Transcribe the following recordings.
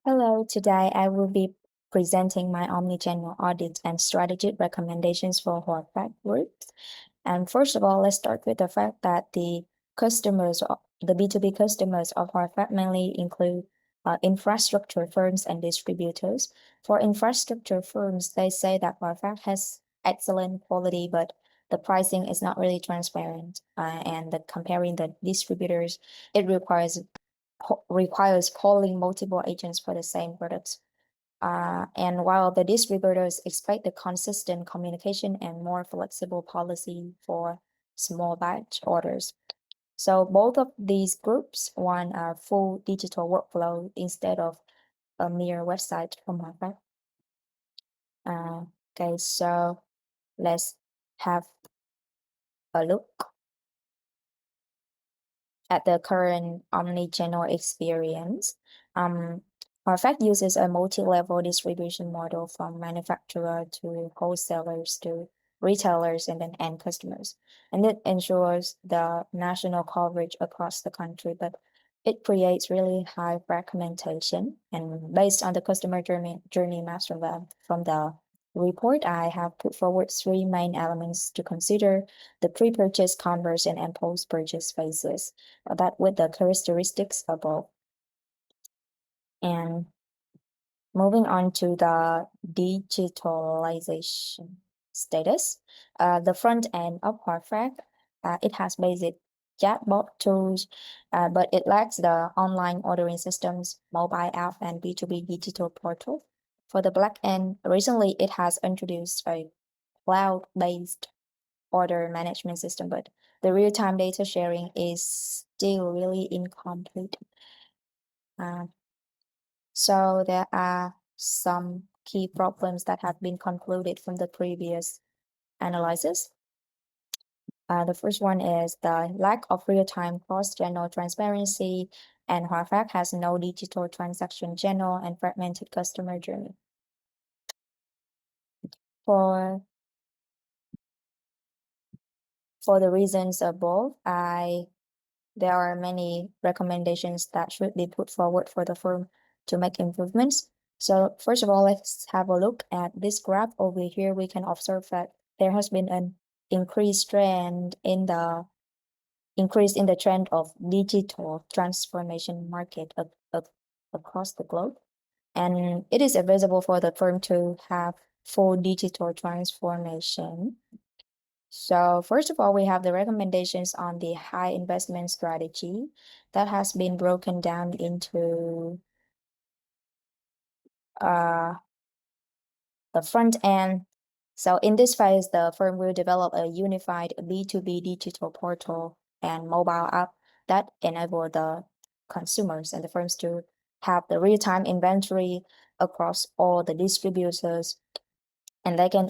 Hello, today I will be presenting my omnichannel audit and strategic recommendations for Horvath groups. And first of all, let's start with the fact that the B2B customers of Horvath mainly include infrastructure firms and distributors. For infrastructure firms, they say that Horvath has excellent quality, but the pricing is not really transparent. And that comparing the distributors, it requires calling multiple agents for the same products. And while the distributors expect the consistent communication and more flexible policy for small batch orders. So both of these groups want a full digital workflow instead of a mere website from Harvard. Okay, so let's have a look at the current omni-channel experience. Um, Perfect uses a multi-level distribution model from manufacturer to wholesalers to retailers and then end customers. And it ensures the national coverage across the country, but it creates really high fragmentation. And based on the customer journey maps from the report, I have put forward three main elements to consider: the pre-purchase, conversion, and post-purchase phases, that with the characteristics above. And moving on to the digitalization status, the front end of Hardfact, it has basic chatbot tools, but it lacks the online ordering systems, mobile app, and B2B digital portal. For the back end, recently it has introduced a cloud-based order management system, but the real-time data sharing is still really incomplete. Uh, so there are some key problems that have been concluded from the previous analysis. The first one is the lack of real-time cross-channel transparency, and Harfac has no digital transaction channel and fragmented customer journey. For the reasons above, there are many recommendations that should be put forward for the firm to make improvements. So first of all, let's have a look at this graph over here. We can observe that there has been an increase in the trend of digital transformation market across the globe. And it is advisable for the firm to have full digital transformation. So first of all, we have the recommendations on the high investment strategy that has been broken down into uh, the front end. So in this phase, the firm will develop a unified B2B digital portal and mobile app that enable the consumers and the firms to have the real-time inventory across all the distributors, and they can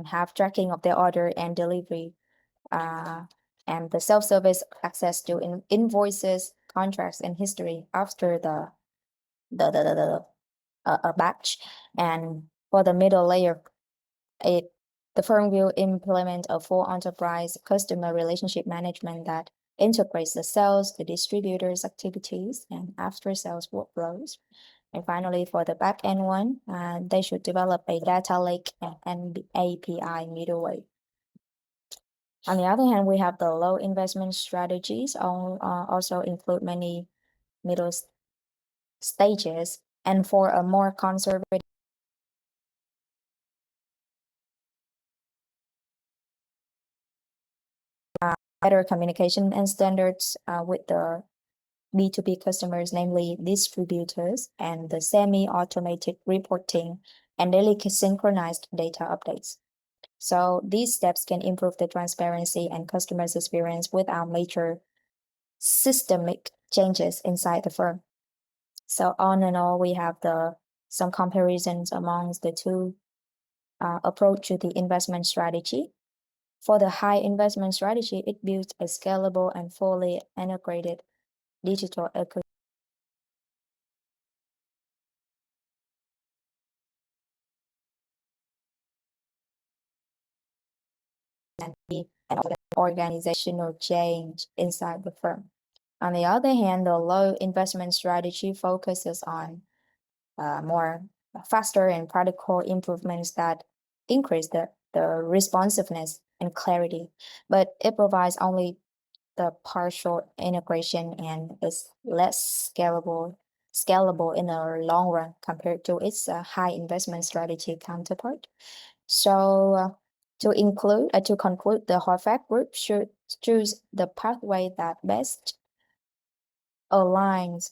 have tracking of their order and delivery, and the self-service access to invoices, contracts, and history after a batch. And for the middle layer, the firm will implement a full enterprise customer relationship management that integrates the sales, the distributors' activities, and after-sales workflows. And finally, for the back-end one, they should develop a data lake and API middleware. On the other hand, we have the low investment strategies also include many middle stages. And for a more conservative, better communication and standards with the B2B customers, namely distributors, and the semi-automated reporting and daily synchronized data updates. So these steps can improve the transparency and customers' experience without major systemic changes inside the firm. So on and all, we have some comparisons amongst the two approach to the investment strategy. For the high investment strategy, it builds a scalable and fully integrated digital ecosystem and organizational change inside the firm. On the other hand, the low investment strategy focuses on more faster and practical improvements that increase the responsiveness and clarity, but it provides only the partial integration and is less scalable in the long run compared to its high investment strategy counterpart. So to conclude, the Horvath group should choose the pathway that best aligns